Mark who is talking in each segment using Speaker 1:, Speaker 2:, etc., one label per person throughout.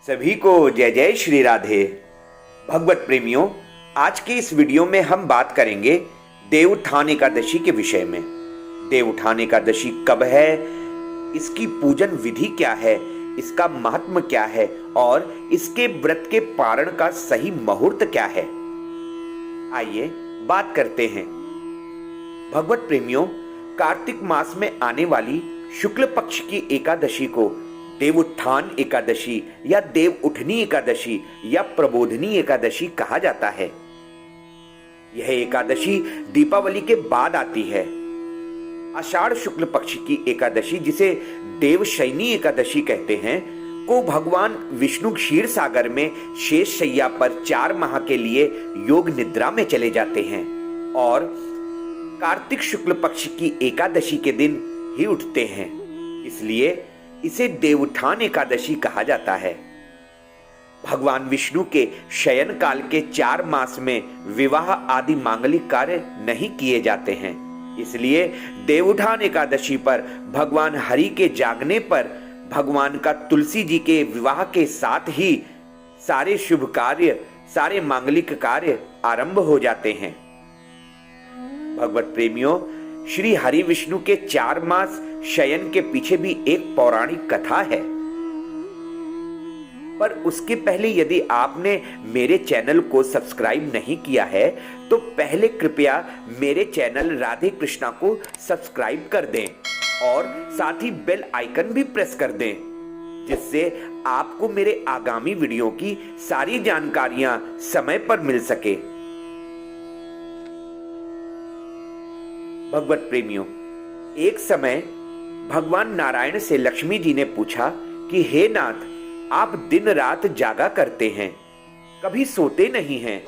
Speaker 1: सभी को जय जय श्री राधे। भगवत प्रेमियों, आज के इस वीडियो में हम बात करेंगे देवउत्थान एकादशी के विषय में। देवउत्थान एकादशी कब है, इसकी पूजन विधि क्या है, इसका महात्म्य क्या है और इसके व्रत के पारण का सही मुहूर्त क्या है, आइए बात करते हैं। भगवत प्रेमियों, कार्तिक मास में आने वाली शुक्ल पक्ष की एकादशी को देवउत्थान एकादशी या देव उठनी एकादशी या प्रबोधनी एकादशी कहा जाता है। यह एकादशी दीपावली के बाद आती है। आषाढ़ शुक्ल पक्ष की एकादशी, जिसे देवशयनी एकादशी कहते हैं, को भगवान विष्णु क्षीर सागर में शेष शैया पर 4 माह के लिए योग निद्रा में चले जाते हैं और कार्तिक शुक्ल पक्ष की एकादशी के दिन ही उठते हैं। इसलिए इसे देवउत्थान एकादशी कहा जाता है। भगवान विष्णु के शयन काल के 4 मास में विवाह आदि मांगलिक कार्य नहीं किए जाते हैं। इसलिए देवउत्थान एकादशी पर भगवान हरि के जागने पर भगवान का तुलसी जी के विवाह के साथ ही सारे शुभ कार्य, सारे मांगलिक कार्य आरंभ हो जाते हैं। भगवत प्रेमियों, श्री हरि विष्णु के 4 मास शयन के पीछे भी एक पौराणिक कथा है। पर उसके पहले यदि आपने मेरे चैनल को सब्सक्राइब नहीं किया है तो पहले कृपया मेरे चैनल राधे कृष्णा को सब्सक्राइब कर दें और साथ ही बेल आइकन भी प्रेस कर दें, जिससे आपको मेरे आगामी वीडियो की सारी जानकारियां समय पर मिल सके। भगवत प्रेमियों, एक समय भगवान नारायण से लक्ष्मी जी ने पूछा कि हे नाथ, आप दिन रात जागा करते हैं, कभी सोते नहीं हैं,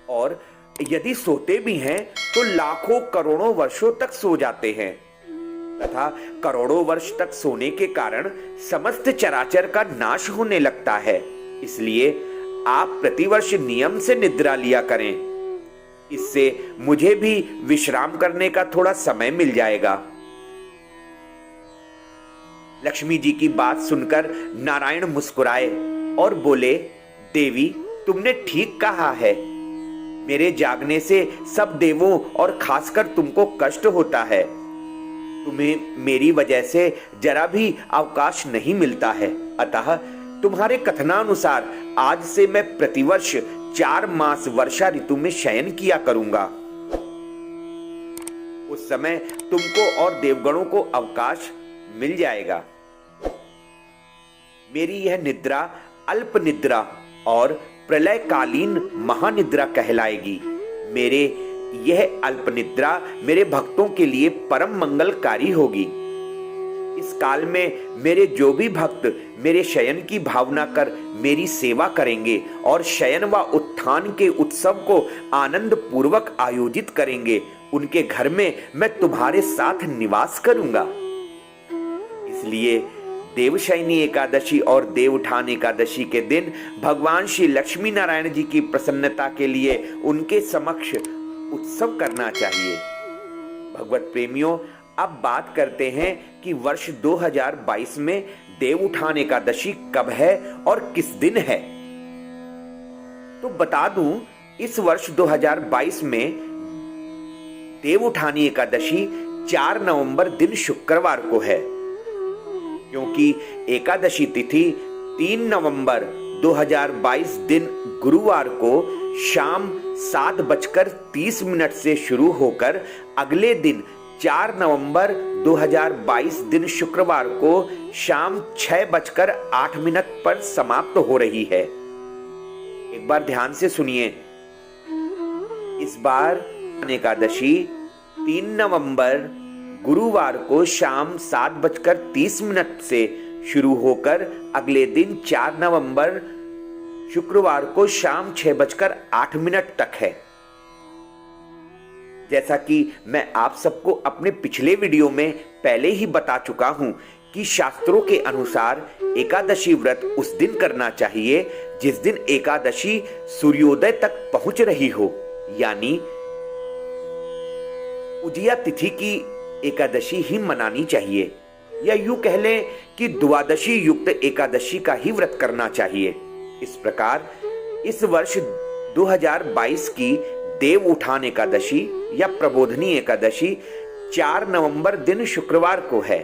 Speaker 1: और यदि सोते भी हैं तो लाखों करोड़ों वर्षों तक सो जाते हैं तथा करोड़ों वर्ष तक सोने के कारण समस्त चराचर का नाश होने लगता है। इसलिए आप प्रतिवर्ष नियम से निद्रा लिया करें, इससे मुझे भी विश्राम करने का थोड़ा समय मिल जाएगा। लक्ष्मी जी की बात सुनकर नारायण मुस्कुराए और बोले, देवी, तुमने ठीक कहा है। मेरे जागने से सब देवों और खासकर तुमको कष्ट होता है। तुम्हें मेरी वजह से जरा भी अवकाश नहीं मिलता है। अतः तुम्हारे कथनानुसार आज से मैं प्रतिवर्ष 4 मास वर्षा ऋतु में शयन किया करूंगा। उस समय तुमको और देवगणों को अवकाश मिल जाएगा। मेरी यह निद्रा अल्प निद्रा और प्रलयकालीन महानिद्रा कहलाएगी। मेरे यह अल्प निद्रा मेरे भक्तों के लिए परम मंगलकारी होगी। इस काल में मेरे जो भी भक्त मेरे शयन की भावना कर मेरी सेवा करेंगे और शयन व उत्थान के उत्सव को आनंद पूर्वक आयोजित करेंगे, उनके घर में मैं तुम्हारे साथ निवास करूंगा। इसलिए देवशयनी एकादशी और देवउत्थान एकादशी के दिन भगवान श्री लक्ष्मी नारायण जी की प्रसन्नता के लिए उनके समक्ष उत्सव करना चाहिए। भगवत प्रेमियों, अब बात करते हैं कि वर्ष 2022 में देवउत्थान एकादशी कब है और किस दिन है। तो बता दूं, इस वर्ष 2022 में देवउत्थानी एकादशी 4 नवंबर दिन शुक्रवार को है, क्योंकि एकादशी तिथि 3 नवंबर 2022 दिन गुरुवार को शाम 7:30 से शुरू होकर अगले दिन 4 नवंबर 2022 दिन शुक्रवार को शाम 6:08 पर समाप्त हो रही है। एक बार ध्यान से सुनिए। इस बार एकादशी 3 नवंबर गुरुवार को शाम 7:30 से शुरू होकर अगले दिन 4 नवंबर शुक्रवार को शाम 6:08 तक है। जैसा कि मैं आप सबको अपने पिछले वीडियो में पहले ही बता चुका हूं कि शास्त्रों के अनुसार एकादशी व्रत उस दिन करना चाहिए जिस दिन एकादशी सूर्योदय तक पहुंच रही हो, यानी उजिया तिथि की एकादशी ही मनानी चाहिए। या यूं कह लें कि द्वादशी युक्त एकादशी का ही व्रत करना चाहिए। इस प्रकार इस वर्ष 2022 की देव उठान एकादशी या प्रबोधनी एकादशी 4 नवंबर दिन शुक्रवार को है।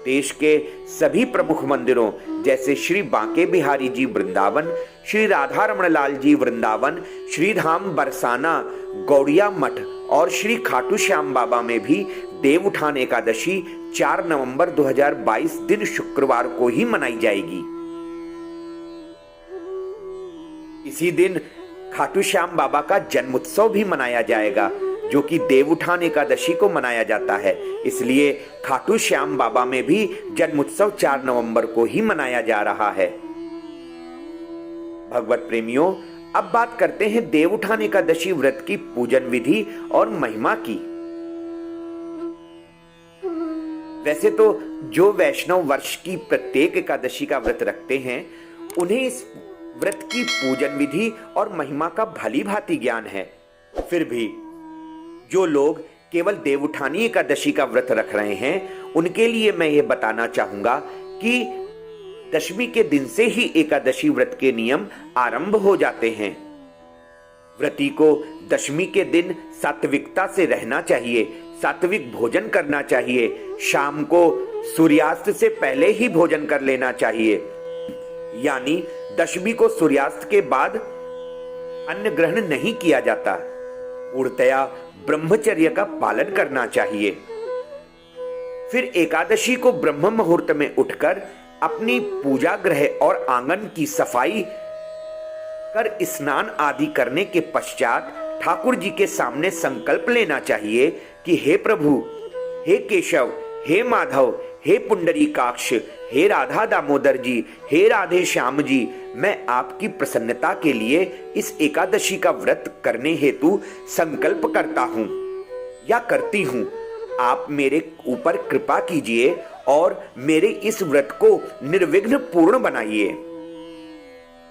Speaker 1: देश के सभी प्रमुख मंदिरों जैसे श्री बांके बिहारी जी वृंदावन, श्री राधा रमण लाल जी वृंदावन, श्री धाम बरसाना, गौड़िया मठ और श्री खाटू श्याम बाबा में भी देव उठान एकादशी 4 नवंबर 2022 दिन शुक्रवार को ही मनाई जाएगी। इसी दिन खाटू श्याम बाबा का जन्मोत्सव भी मनाया जाएगा, जो कि देव उठान एकादशी को मनाया जाता है। इसलिए खाटू श्याम बाबा में भी जन्मोत्सव 4 नवंबर को ही मनाया जा रहा है। भगवत प्रेमियों, अब बात करते हैं देव उठान एकादशी व्रत की पूजन विधि और महिमा की। वैसे तो जो वैष्णव वर्ष की प्रत्येक एकादशी का व्रत रखते हैं, उन्हें इस व्रत की पूजन विधि और महिमा का भली भांति ज्ञान है। फिर भी जो लोग केवल देवउठानी एकादशी का व्रत रख रहे हैं, उनके लिए मैं ये बताना चाहूंगा कि दशमी के दिन से ही एकादशी व्रत के नियम आरंभ हो जाते हैं। व्रती को दशमी के दिन सात्विकता से रहना चाहिए, सात्विक भोजन करना चाहिए, शाम को सूर्यास्त से पहले ही भोजन कर लेना चाहिए, यानी दशमी को सूर्यास्त के बाद अन्न ग्रहण नहीं किया जाता। पूर्णतया ब्रह्मचर्य का पालन करना चाहिए। फिर एकादशी को ब्रह्म मुहूर्त में उठकर अपनी पूजा गृह और आंगन की सफाई कर स्नान आदि करने के पश्चात ठाकुर जी के सामने संकल्प लेना चाहिए कि हे प्रभु, हे केशव, हे माधव, हे पुंडरीकाक्ष, हे राधा दामोदर जी, हे राधे श्याम जी, मैं आपकी प्रसन्नता के लिए इस एकादशी का व्रत करने हेतु संकल्प करता हूं या करती हूं। आप मेरे ऊपर कृपा कीजिए और मेरे इस व्रत को निर्विघ्न पूर्ण बनाइए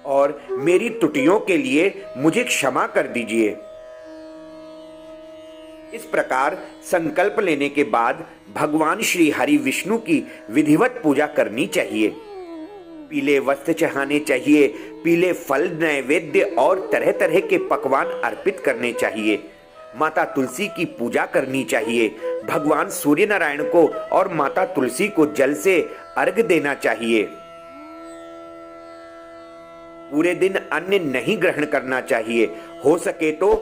Speaker 1: और मेरी त्रुटियों के लिए मुझे क्षमा कर दीजिए। इस प्रकार संकल्प लेने के बाद भगवान श्री हरि विष्णु की विधिवत पूजा करनी चाहिए। पीले वस्त्र चढ़ाने चाहिए, पीले फल, नैवेद्य और तरह तरह के पकवान अर्पित करने चाहिए। माता तुलसी की पूजा करनी चाहिए। भगवान सूर्य नारायण को और माता तुलसी को जल से अर्घ्य देना चाहिए। पूरे दिन अन्न नहीं ग्रहण करना चाहिए। हो सके तो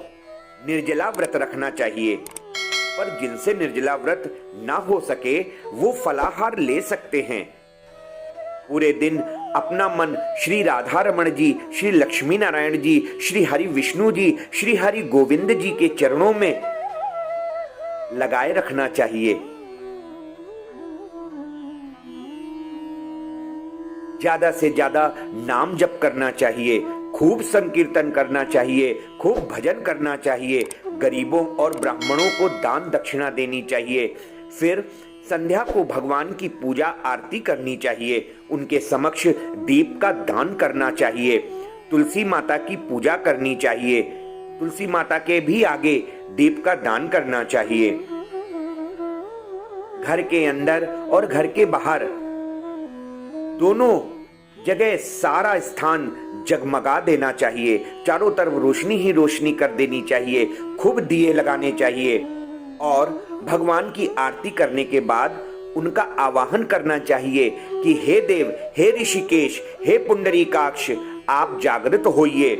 Speaker 1: निर्जला व्रत रखना चाहिए, पर जिनसे निर्जला व्रत ना हो सके वो फलाहार ले सकते हैं। पूरे दिन अपना मन श्री राधा रमण जी, श्री लक्ष्मी नारायण जी, श्री हरि विष्णु जी, श्री हरि गोविंद जी के चरणों में लगाए रखना चाहिए। ज्यादा से ज्यादा नाम जप करना चाहिए, खूब संकीर्तन करना चाहिए, खूब भजन करना चाहिए, गरीबों और ब्राह्मणों को दान दक्षिणा देनी चाहिए। फिर संध्या को भगवान की पूजा आरती करनी चाहिए, उनके समक्ष दीप का दान करना चाहिए, तुलसी माता की पूजा करनी चाहिए, तुलसी माता के भी आगे दीप का दान करना चाहिए। घर के अंदर और घर के बाहर दोनों जगह सारा स्थान जगमगा देना चाहिए। चारों तरफ रोशनी ही रोशनी कर देनी चाहिए, खूब दिए लगाने चाहिए और भगवान की आरती करने के बाद उनका आवाहन करना चाहिए कि हे देव, हे ऋषिकेश, हे पुंडरीकाक्ष, आप जागृत होइए।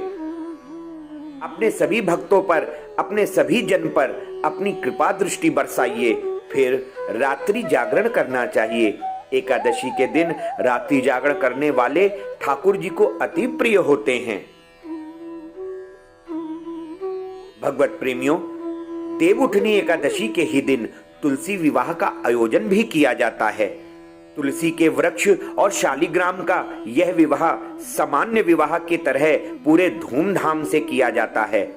Speaker 1: अपने सभी भक्तों पर, अपने सभी जन पर अपनी कृपा दृष्टि बरसाइए। फिर रात्रि जागरण करना चाहिए। एकादशी के दिन रात्रि जागरण करने वाले ठाकुर जी को अति प्रिय होते हैं। भगवत प्रेमियों, देवउठनी एकादशी के ही दिन तुलसी विवाह का आयोजन भी किया जाता है। तुलसी के वृक्ष और शालिग्राम का यह विवाह सामान्य विवाह की तरह पूरे धूमधाम से किया जाता है।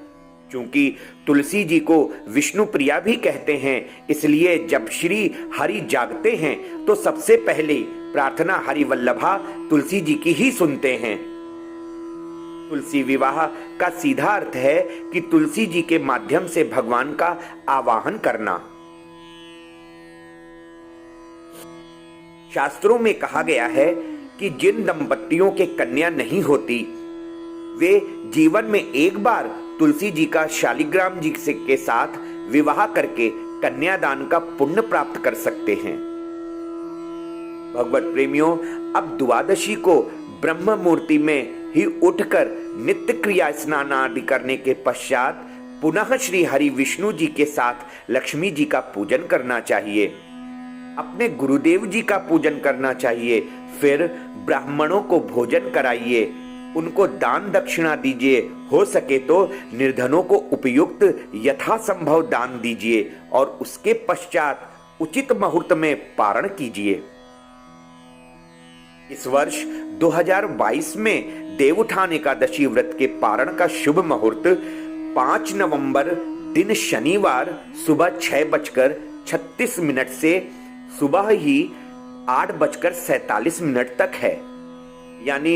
Speaker 1: क्योंकि तुलसी जी को विष्णु प्रिया भी कहते हैं, इसलिए जब श्री हरि जागते हैं तो सबसे पहले प्रार्थना हरि वल्लभा तुलसी जी की ही सुनते हैं। तुलसी विवाह का सीधा अर्थ है कि तुलसी जी के माध्यम से भगवान का आवाहन करना। शास्त्रों में कहा गया है कि जिन दंपतियों के कन्या नहीं होती वे जीवन में एक बार तुलसी जी का शालिग्राम जी से के साथ विवाह करके कन्यादान का पुण्य प्राप्त कर सकते हैं। भगवत प्रेमियों, अब द्वादशी को ब्रह्म मुहूर्ति में ही उठकर नित्य क्रिया स्नान आदि करने के पश्चात पुनः श्री हरि विष्णु जी के साथ लक्ष्मी जी का पूजन करना चाहिए, अपने गुरुदेव जी का पूजन करना चाहिए, फिर ब्राह्मणों को भोजन कराइए, उनको दान दक्षिणा दीजिए, हो सके तो निर्धनों को उपयुक्त यथासंभव दान दीजिए और उसके पश्चात उचित मुहूर्त में पारण कीजिए। इस वर्ष 2022 में देवउठान एकादशी व्रत के पारण का शुभ मुहूर्त 5 नवंबर दिन शनिवार सुबह 6:36 से सुबह ही 8:47 तक है, यानी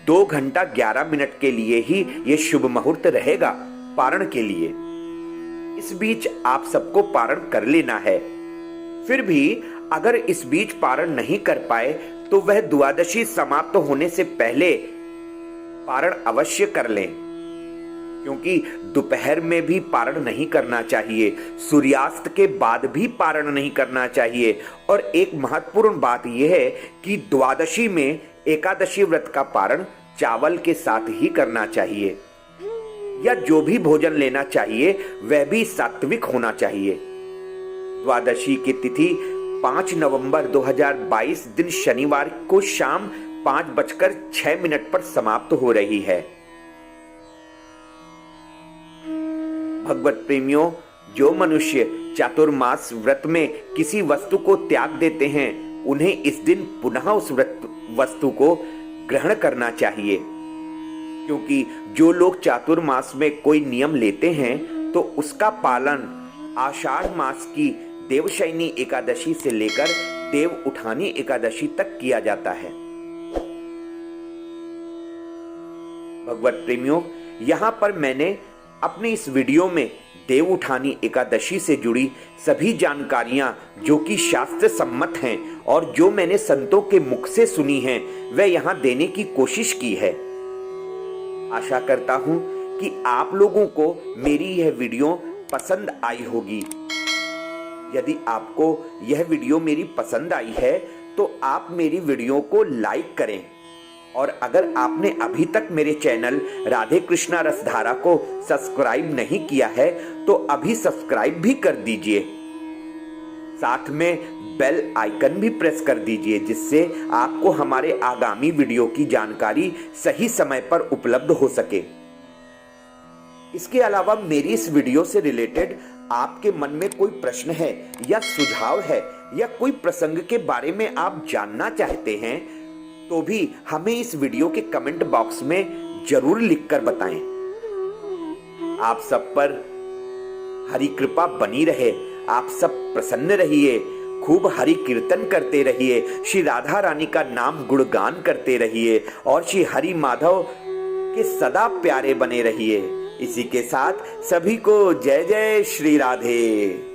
Speaker 1: 2 घंटा 11 मिनट के लिए ही यह शुभ मुहूर्त रहेगा पारण के लिए। इस बीच आप सबको पारण कर लेना है। फिर भी अगर इस बीच पारण नहीं कर पाए तो वह द्वादशी समाप्त होने से पहले पारण अवश्य कर लें, क्योंकि दोपहर में भी पारण नहीं करना चाहिए, सूर्यास्त के बाद भी पारण नहीं करना चाहिए। और एक महत्वपूर्ण बात यह है कि द्वादशी में एकादशी व्रत का पारण चावल के साथ ही करना चाहिए, या जो भी भोजन लेना चाहिए वह भी सात्विक होना चाहिए। द्वादशी की तिथि 5 नवंबर 2022 दिन शनिवार को शाम 5:06 पर समाप्त हो रही है। भगवत प्रेमियों, जो मनुष्य चातुर्मास व्रत में किसी वस्तु को त्याग देते हैं उन्हें इस दिन पुनः उस वस्तु को ग्रहण करना चाहिए, क्योंकि जो लोग चातुर्मास में कोई नियम लेते हैं तो उसका पालन आषाढ़ मास की देवशयनी एकादशी से लेकर देव उठानी एकादशी तक किया जाता है। भगवत प्रेमियों, यहां पर मैंने अपने इस वीडियो में देव उठानी एकादशी से जुड़ी सभी जानकारियां जो कि शास्त्र सम्मत हैं और जो मैंने संतों के मुख से सुनी हैं वह यहां देने की कोशिश की है। आशा करता हूं कि आप लोगों को मेरी यह वीडियो पसंद आई होगी। यदि आपको यह वीडियो मेरी पसंद आई है तो आप मेरी वीडियो को लाइक करें, और अगर आपने अभी तक मेरे चैनल राधे कृष्णा रसधारा को सब्सक्राइब नहीं किया है तो अभी सब्सक्राइब भी कर दीजिए, साथ में बेल आइकन भी प्रेस कर दीजिए, जिससे आपको हमारे आगामी वीडियो की जानकारी सही समय पर उपलब्ध हो सके। इसके अलावा मेरी इस वीडियो से रिलेटेड आपके मन में कोई प्रश्न है या सुझाव है या कोई प्रसंग के बारे में आप जानना चाहते हैं तो भी हमें इस वीडियो के कमेंट बॉक्स में जरूर लिखकर बताएं। आप सब पर हरि कृपा बनी रहे, आप सब प्रसन्न रहिए, खूब हरि कीर्तन करते रहिए, श्री राधा रानी का नाम गुणगान करते रहिए और श्री हरि माधव के सदा प्यारे बने रहिए। इसी के साथ सभी को जय जय श्री राधे।